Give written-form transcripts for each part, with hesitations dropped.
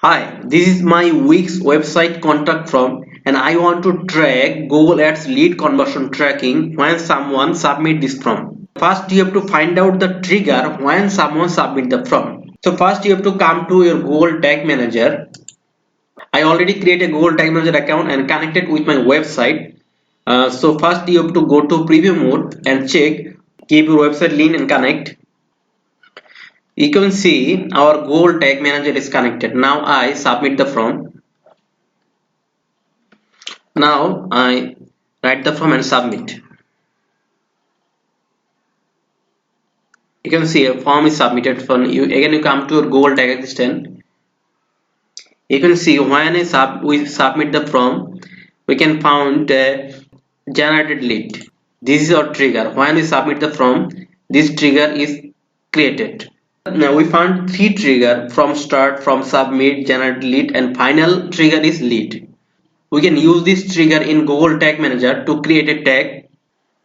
Hi, this is my Wix website contact form and I want to track Google Ads lead conversion tracking when someone submit this form. First you have to find out the trigger when someone submit the form. So first you have to come to your Google Tag Manager. I already create a Google Tag Manager account and connected with my website. So first you have to go to preview mode and check, keep your website link and connect. You can see our Google Tag Manager is connected. Now I submit the form. Now I write the form and submit. You can see a form is submitted for you. Again, you come to your Google Tag Assistant. You can see when we submit the form, we can find a generated lead. This is our trigger. When we submit the form, this trigger is created. Now we found three trigger from start, from submit, generate lead, and final trigger is lead. We can use this trigger in Google Tag Manager to create a tag.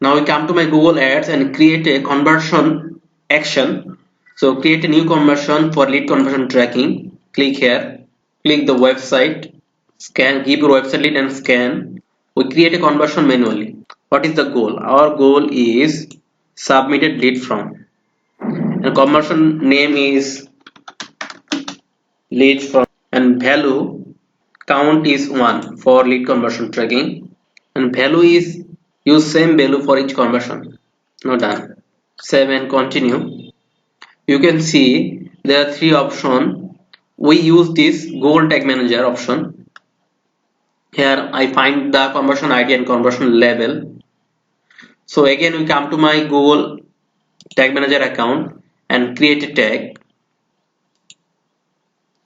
Now we come to my Google Ads and create a conversion action. So create a new conversion for lead conversion tracking. Click here, click the website, scan, give your website lead and scan. We create a conversion manually. What is the goal? Our goal is submitted lead from. And conversion name is lead from and value count is 1 for lead conversion tracking and value is use same value for each conversion. Now done. Save and continue. You can see there are three options. We use this Google Tag Manager option. Here I find the conversion ID and conversion level. So again we come to my Google Tag Manager account and create a tag.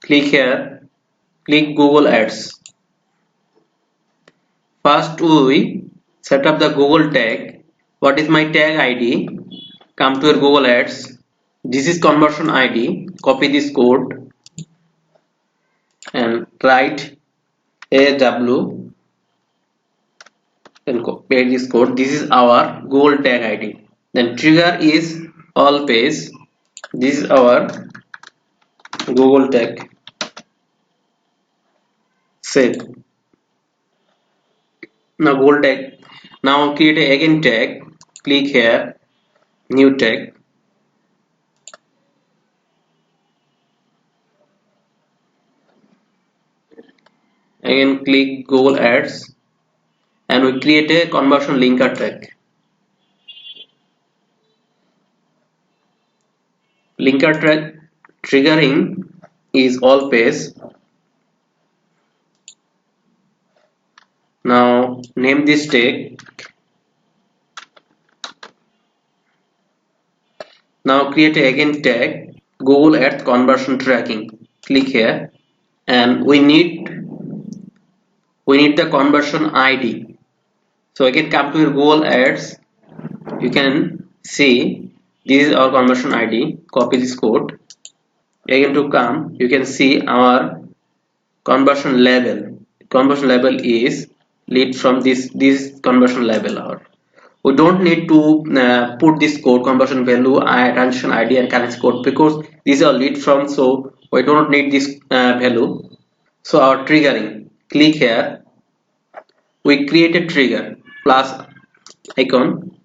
Click here, click Google Ads. First we set up the Google tag. What is my tag ID? Come to your Google Ads. This is conversion ID. Copy this code and write AW and paste this code. This is our Google tag ID. Then trigger is all page. This is our Google tag. Save. Now Google tag. Now create a again tag. Click here. New tag. Again click Google Ads and we create a conversion linker tag. Linker tag triggering is all page. Now name this tag. Now create a again tag Google Ads conversion tracking. Click here and we need the conversion ID. So again come to your Google Ads. You can see this is our conversion ID. Copy this code. Again to come, you can see our conversion level. Conversion level is lead from this conversion level. Or we don't need to put this code conversion value, transaction ID and currency code because these are lead from. So we don't need this value. So our triggering. Click here. We create a trigger plus icon.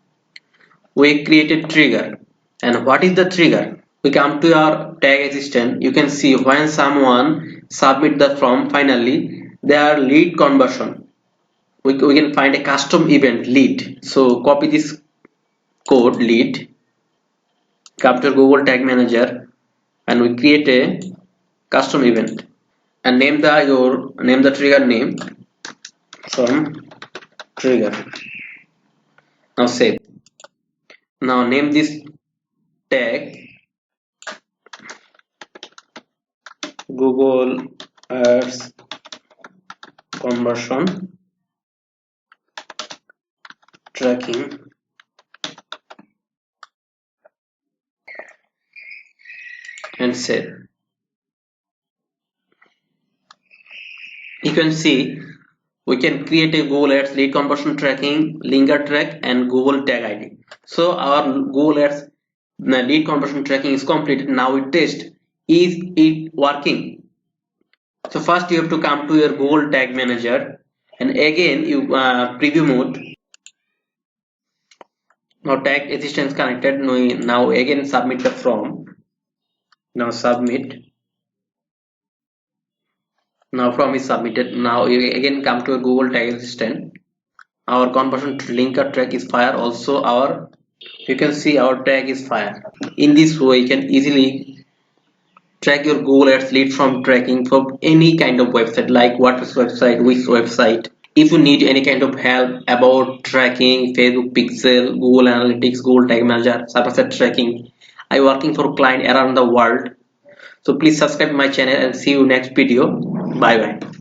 We create a trigger. And what is the trigger? We come to our tag assistant. You can see when someone submit the form finally their lead conversion. We can find a custom event lead. So copy this code lead. Come to Google Tag Manager and we create a custom event and name the trigger name from trigger. Now save. Now name this tag Google Ads conversion tracking and save. You can see we can create a Google Ads lead conversion tracking, linker track and Google tag ID. So our Google Ads lead conversion tracking is completed. Now we test, is it working? So first you have to come to your Google Tag Manager, and again you preview mode. Now tag assistance connected. Now again submit the form. Now submit. Now form is submitted. Now you again come to a Google Tag Assistant. Our conversion linker track is fire. Also our, you can see our tag is fire. In this way you can easily track your Google Ads lead from tracking from any kind of website, like WordPress website, Wix website. If you need any kind of help about tracking Facebook Pixel, Google Analytics, Google Tag Manager, server tracking, I working for client around the world. So please subscribe my channel and see you next video. Bye bye.